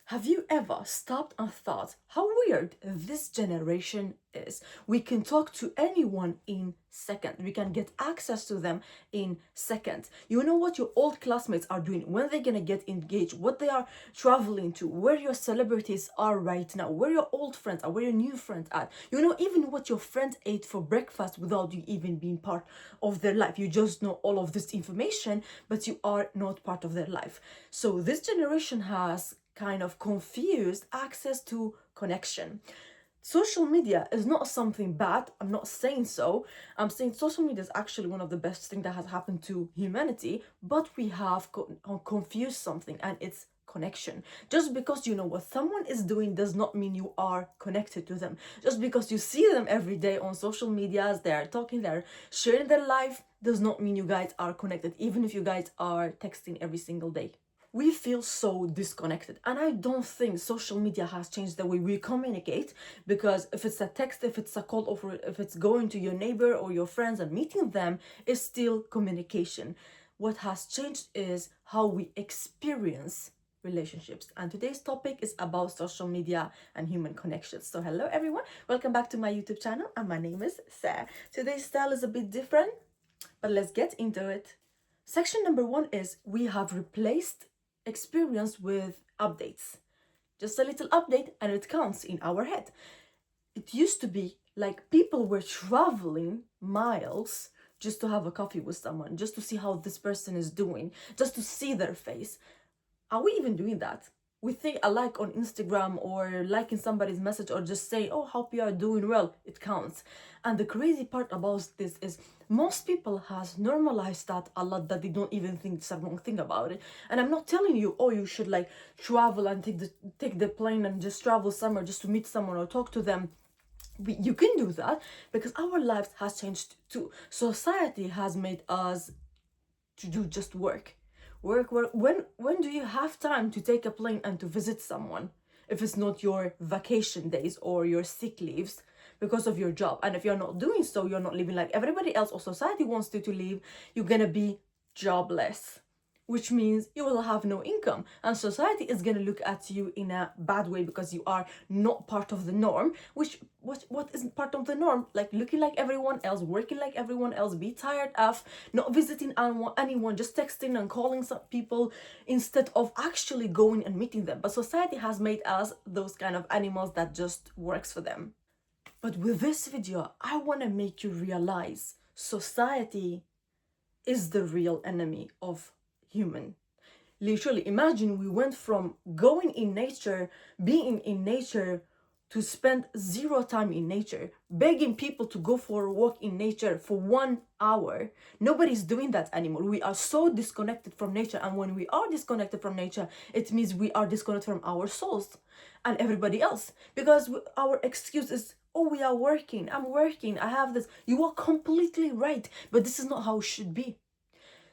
Have you ever stopped and thought how weird this generation is? We can talk to anyone in seconds. We can get access to them in seconds. You know what your old classmates are doing, when they're gonna get engaged, what they are traveling to, where your celebrities are right now, where your old friends are, where your new friends are. You know even what your friends ate for breakfast without you even being part of their life. You just know all of this information, but you are not part of their life. So this generation has kind of confused access to connection. Social media is not something bad. I'm not saying so. I'm saying social media is actually one of the best things that has happened to humanity, but we have confused something, and it's connection. Just because you know what someone is doing does not mean you are connected to them. Just because you see them every day on social medias, they're talking, they're sharing their life, does not mean you guys are connected, even if you guys are texting every single day. We feel so disconnected, and I don't think social media has changed the way we communicate, because if it's a text, if it's a call, or if it's going to your neighbor or your friends and meeting them, is still communication. What has changed is how we experience relationships, and today's topic is about social media and human connections. So hello everyone, welcome back to my YouTube channel, and my name is Saia. Today's style is a bit different, but let's get into it. Section number 1 is we have replaced experience with updates. Just a little update and it counts in our head. It used to be like people were traveling miles just to have a coffee with someone, just to see how this person is doing, just to see their face. Are we even doing that? We think a like on Instagram or liking somebody's message or just saying, oh, hope you are doing well, it counts. And the crazy part about this is most people has normalized that a lot, that they don't even think it's a wrong thing about it. And I'm not telling you, oh, you should like travel and take the plane and just travel somewhere just to meet someone or talk to them. You can do that, because our lives has changed too. Society has made us to do just work. When do you have time to take a plane and to visit someone if it's not your vacation days or your sick leaves because of your job? And if you're not doing so, you're not living like everybody else, or society wants you to live, you're gonna be jobless, which means you will have no income, and society is going to look at you in a bad way because you are not part of the norm. Which what isn't part of the norm? Like looking like everyone else, working like everyone else, be tired of not visiting anyone, just texting and calling some people instead of actually going and meeting them. But society has made us those kind of animals that just works for them. But with this video, I want to make you realize society is the real enemy of human. Literally, imagine we went from going in nature, being in nature, to spend zero time in nature, begging people to go for a walk in nature for 1 hour. Nobody's doing that anymore. We are so disconnected from nature, and when we are disconnected from nature, it means we are disconnected from our souls and everybody else, because our excuse is, oh, we are working, I'm working, I have this. You are completely right, but this is not how it should be.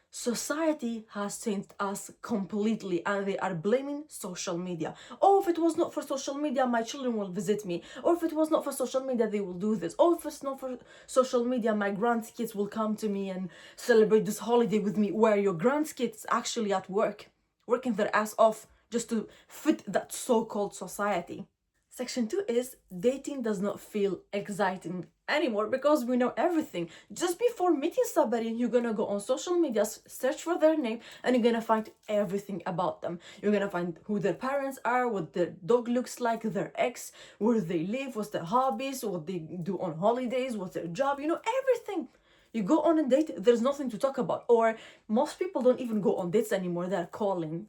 Society has changed us completely, and they are blaming social media. Oh, if it was not for social media, my children will visit me. Or if it was not for social media, they will do this. Oh, if it's not for social media, my grandkids will come to me and celebrate this holiday with me, where your grandkids actually at work, working their ass off just to fit that so-called society. Section 2 is dating does not feel exciting anymore because we know everything. Just before meeting somebody, you're gonna go on social media, search for their name, and you're gonna find everything about them. You're gonna find who their parents are, what their dog looks like, their ex, where they live, what's their hobbies, what they do on holidays, what's their job, everything. You go on a date, there's nothing to talk about. Or most people don't even go on dates anymore, they're calling,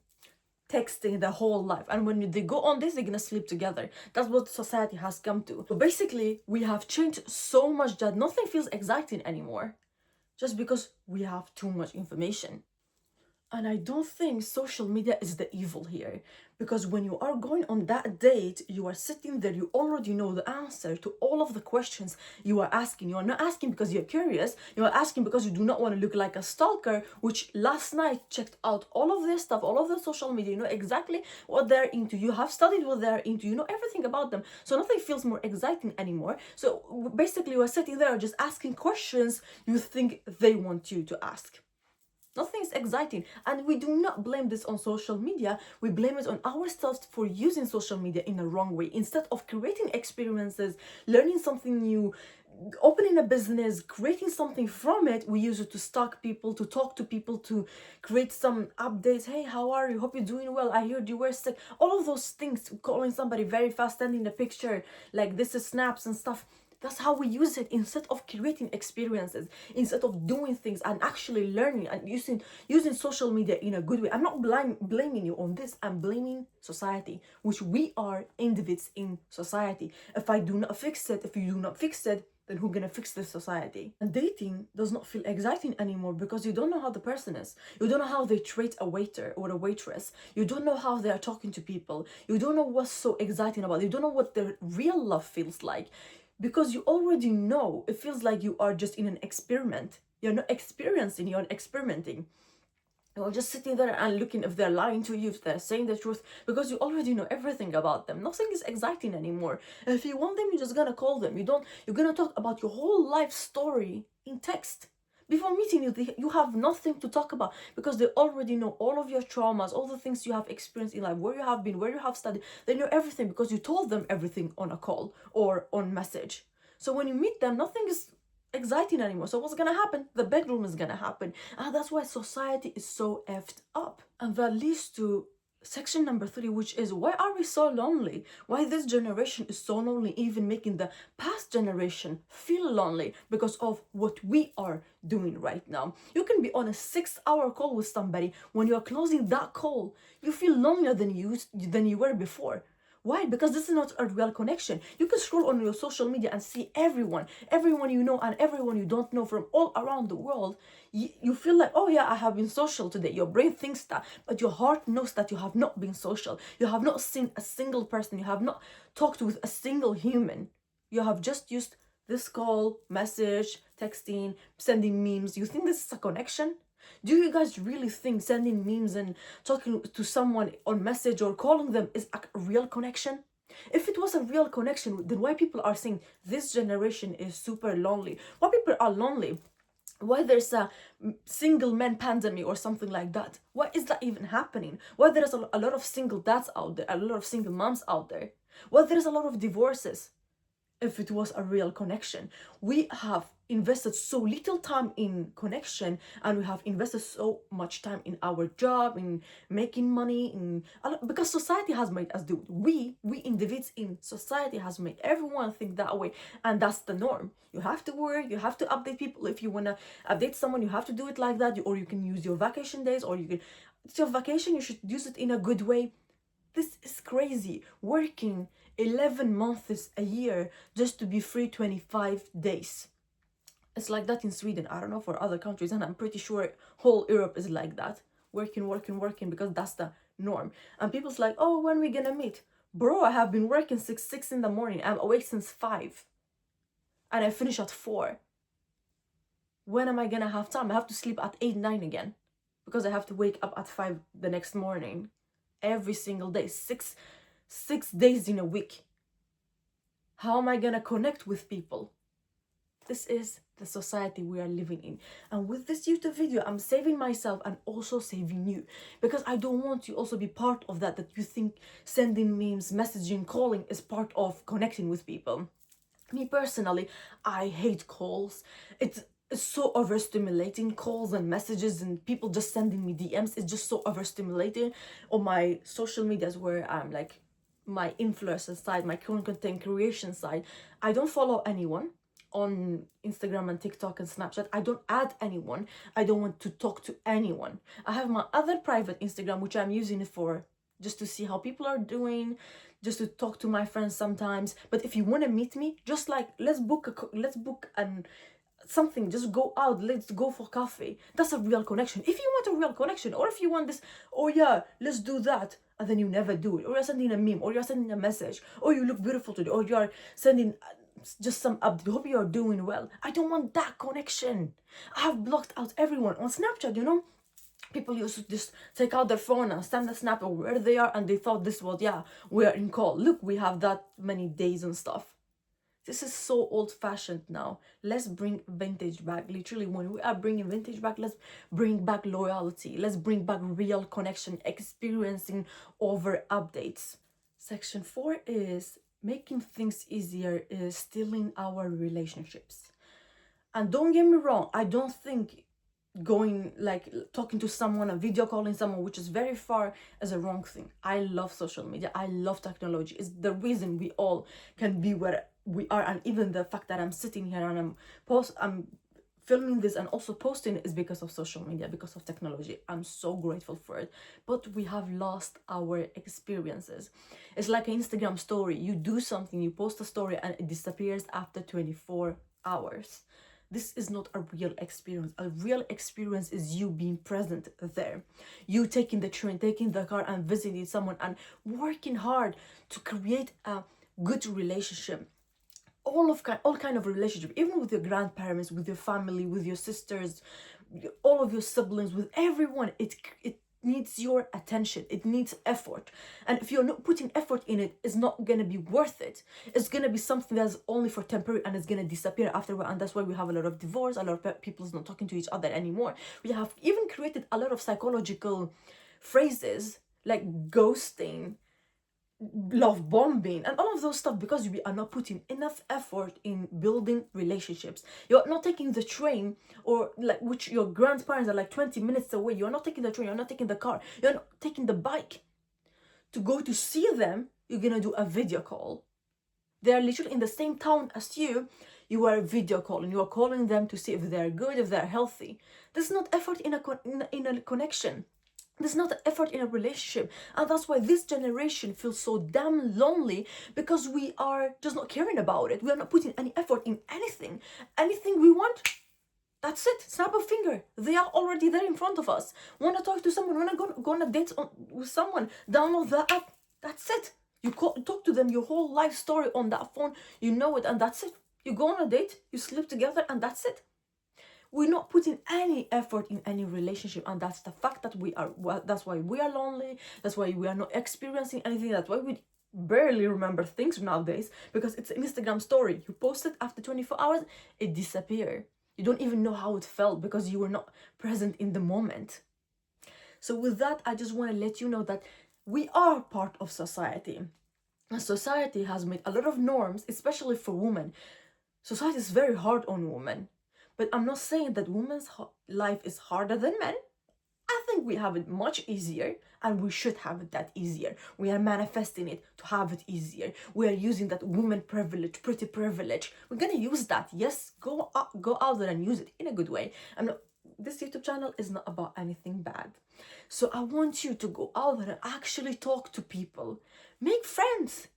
texting the whole life, and when they go on this, they're gonna sleep together. That's what society has come to. So basically, we have changed so much that nothing feels exciting anymore, just because we have too much information. And I don't think social media is the evil here, because when you are going on that date, you are sitting there, you already know the answer to all of the questions you are asking. You are not asking because you're curious, you are asking because you do not want to look like a stalker, which last night checked out all of this stuff, all of the social media, you know exactly what they're into, you have studied what they're into, you know everything about them, so nothing feels more exciting anymore. So basically, you are sitting there just asking questions you think they want you to ask. Nothing is exciting. And we do not blame this on social media. We blame it on ourselves for using social media in a wrong way. Instead of creating experiences, learning something new, opening a business, creating something from it, we use it to stalk people, to talk to people, to create some updates. Hey, how are you? Hope you're doing well. I heard you were sick. All of those things, calling somebody very fast, sending a picture like this is snaps and stuff. That's how we use it, instead of creating experiences, instead of doing things and actually learning and using social media in a good way. I'm not blaming you on this. I'm blaming society, which we are individuals in society. If I do not fix it, if you do not fix it, then who's gonna fix this society? And dating does not feel exciting anymore because you don't know how the person is. You don't know how they treat a waiter or a waitress. You don't know how they are talking to people. You don't know what's so exciting about it. You don't know what their real love feels like. Because you already know, it feels like you are just in an experiment. You're not experiencing, you're experimenting. You're just sitting there and looking if they're lying to you, if they're saying the truth, because you already know everything about them. Nothing is exciting anymore. If you want them, you're just gonna call them. You're gonna talk about your whole life story in text. Before meeting you, you have nothing to talk about because they already know all of your traumas, all the things you have experienced in life, where you have been, where you have studied. They know everything because you told them everything on a call or on message. So when you meet them, nothing is exciting anymore. So what's gonna happen? The bedroom is gonna happen. And that's why society is so effed up. And that leads to section number 3, which is, why are we so lonely? Why this generation is so lonely, even making the past generation feel lonely because of what we are doing right now. You can be on a 6-hour call with somebody. When you're closing that call, you feel lonelier than you were before. Why? Because this is not a real connection. You can scroll on your social media and see everyone you know and everyone you don't know from all around the world. You feel like, oh yeah, I have been social today. Your brain thinks that, but your heart knows that you have not been social. You have not seen a single person. You have not talked with a single human. You have just used this call, message, texting, sending memes. You think this is a connection? Do you guys really think sending memes and talking to someone on message or calling them is a real connection? If it was a real connection, then why people are saying this generation is super lonely? Why people are lonely? Why there's a single man pandemic or something like that? Why is that even happening? Why there's a lot of single dads out there, a lot of single moms out there? Why there's a lot of divorces? If it was a real connection, we have invested so little time in connection, and we have invested so much time in our job, in making money, because society has made us do it. We individuals in society has made everyone think that way, and that's the norm. You have to work, you have to update people. If you want to update someone, you have to do it like that, or you can use your vacation days, or you can, it's your vacation, you should use it in a good way. This is crazy. Working 11 months a year just to be free 25 days. It's like that in Sweden. I don't know for other countries, and I'm pretty sure whole Europe is like that. Working, because that's the norm. And people's like, oh, when we gonna meet? Bro, I have been working 6 in the morning. I'm awake since 5. And I finish at 4. When am I gonna have time? I have to sleep at 8, 9 again. Because I have to wake up at 5 the next morning. Every single day. 6 days in a week. How am I gonna connect with people? This is the society we are living in. And with this YouTube video, I'm saving myself and also saving you. Because I don't want you also be part of that you think sending memes, messaging, calling is part of connecting with people. Me personally, I hate calls. It's so overstimulating, calls and messages and people just sending me DMs. It's just so overstimulating. On my social medias where I'm like my influencer side, my content creation side, I don't follow anyone on Instagram and TikTok and Snapchat. I don't add anyone. I don't want to talk to anyone. I have my other private Instagram, which I'm using it for just to see how people are doing, just to talk to my friends sometimes. But if you want to meet me, just like let's book and something, just go out, let's go for coffee. That's a real connection. If you want a real connection, or if you want this, oh yeah, let's do that, and then you never do it, or you're sending a meme, or you're sending a message, or you look beautiful today, or you're sending just some update, hope you are doing well. I don't want that connection. I have blocked out everyone on Snapchat. People used to just take out their phone and send a snap of where they are, and they thought this was, yeah, we are in call. Look, we have that many days and stuff. This is so old-fashioned now. Let's bring vintage back. Literally, when we are bringing vintage back, let's bring back loyalty. Let's bring back real connection, experiencing over updates. Section 4 is making things easier is stealing our relationships. And don't get me wrong, I don't think going like talking to someone and video calling someone which is very far is a wrong thing. I love social media, I love technology. It's the reason we all can be where we are, and even the fact that I'm sitting here and I'm filming this and also posting is because of social media, because of technology. I'm so grateful for it. But we have lost our experiences. It's like an Instagram story. You do something, you post a story, and it disappears after 24 hours. This is not a real experience. A real experience is you being present there. You taking the train, taking the car, and visiting someone and working hard to create a good relationship. All kind of relationship, even with your grandparents, with your family, with your sisters, all of your siblings, with everyone. It needs your attention. It needs effort, and if you're not putting effort in it, it's not gonna be worth it. It's gonna be something that's only for temporary, and it's gonna disappear afterward. And that's why we have a lot of divorce. A lot of people's not talking to each other anymore. We have even created a lot of psychological phrases like ghosting, love bombing, and all of those stuff, because we are not putting enough effort in building relationships. You're not taking the train, or like which your grandparents are like 20 minutes away. You're not taking the train, you're not taking the car, you're not taking the bike to go to see them. You're gonna do a video call. They are literally in the same town as you. You are video calling, you are calling them to see if they're good, if they're healthy. There's not effort in a connection. There's not effort in a relationship. And that's why this generation feels so damn lonely, because we are just not caring about it. We are not putting any effort in anything. Anything we want, that's it. Snap a finger. They are already there in front of us. Want to talk to someone, want to go on a date with someone, download the app. That's it. You talk to them, your whole life story on that phone. You know it, and that's it. You go on a date, you sleep together, and that's it. We're not putting any effort in any relationship, and that's the fact that that's why we are lonely. That's why we are not experiencing anything. That's why we barely remember things nowadays, because it's an Instagram story. You post it, after 24 hours it disappears. You don't even know how it felt, because you were not present in the moment. So with that, I just want to let you know that we are part of society, and society has made a lot of norms, especially for women. Society is very hard on women. But I'm not saying that women's life is harder than men. I think we have it much easier, and we should have it that easier. We are manifesting it to have it easier. We are using that woman privilege, pretty privilege. We're gonna use that. Yes, go out there and use it in a good way. This YouTube channel is not about anything bad. So I want you to go out there and actually talk to people. Make friends.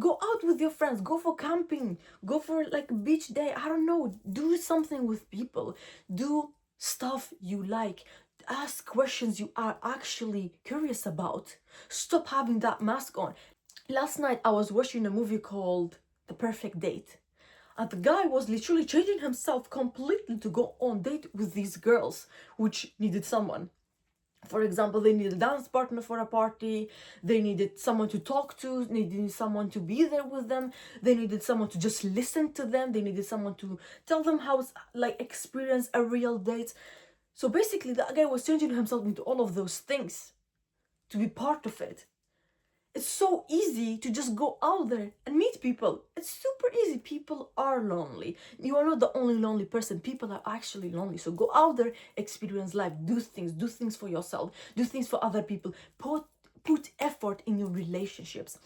Go out with your friends, go for camping, go for like beach day, I don't know, do something with people, do stuff you like, ask questions you are actually curious about. Stop having that mask on. Last night I was watching a movie called The Perfect Date, and the guy was literally changing himself completely to go on date with these girls which needed someone. For example, they needed a dance partner for a party, they needed someone to talk to, they needed someone to be there with them, they needed someone to just listen to them, they needed someone to tell them how it's like experience a real date. So basically that guy was changing himself into all of those things to be part of it. It's so easy to just go out there and meet people. It's super easy. People are lonely. You are not the only lonely person. People are actually lonely. So go out there, experience life, do things for yourself, do things for other people. Put effort in your relationships.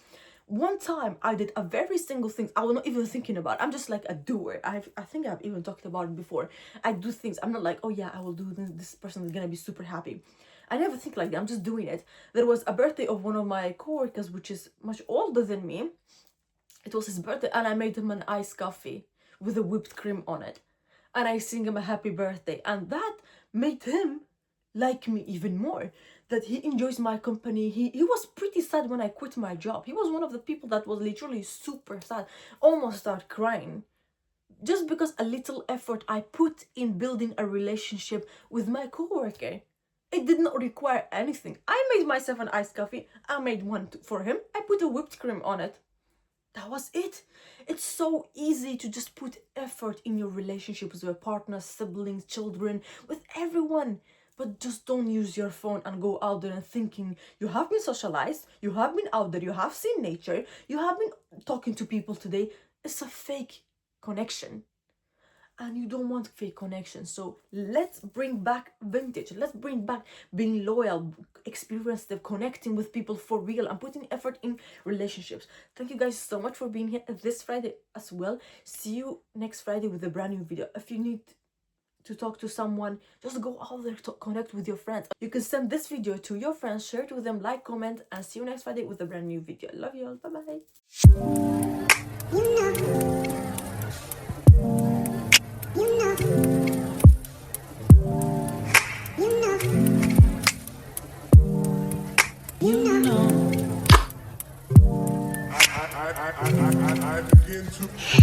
One time I did a very single thing I was not even thinking about. I'm just like a doer. I think I've even talked about it before. I do things. I'm not like, oh yeah, I will do this. This person is gonna be super happy. I never think like that. I'm just doing it. There was a birthday of one of my coworkers, which is much older than me. It was his birthday, and I made him an iced coffee with a whipped cream on it. And I sing him a happy birthday. And that made him like me even more. That he enjoys my company. He was pretty sad when I quit my job. He was one of the people that was literally super sad. Almost started crying. Just because a little effort I put in building a relationship with my coworker. It did not require anything. I made myself an iced coffee. I made one for him. I put a whipped cream on it. That was it. It's so easy to just put effort in your relationships with your partner, siblings, children, with everyone. But just don't use your phone and go out there and thinking you have been socialized, you have been out there, you have seen nature, you have been talking to people today. It's a fake connection. And you don't want fake connections. So let's bring back vintage. Let's bring back being loyal, experience the connecting with people for real, and putting effort in relationships. Thank you guys so much for being here this Friday as well. See you next Friday with a brand new video. If you need to talk to someone, just go out there to connect with your friends. You can send this video to your friends, share it with them, like, comment, and see you next Friday with a brand new video. Love you all. Bye bye. I begin to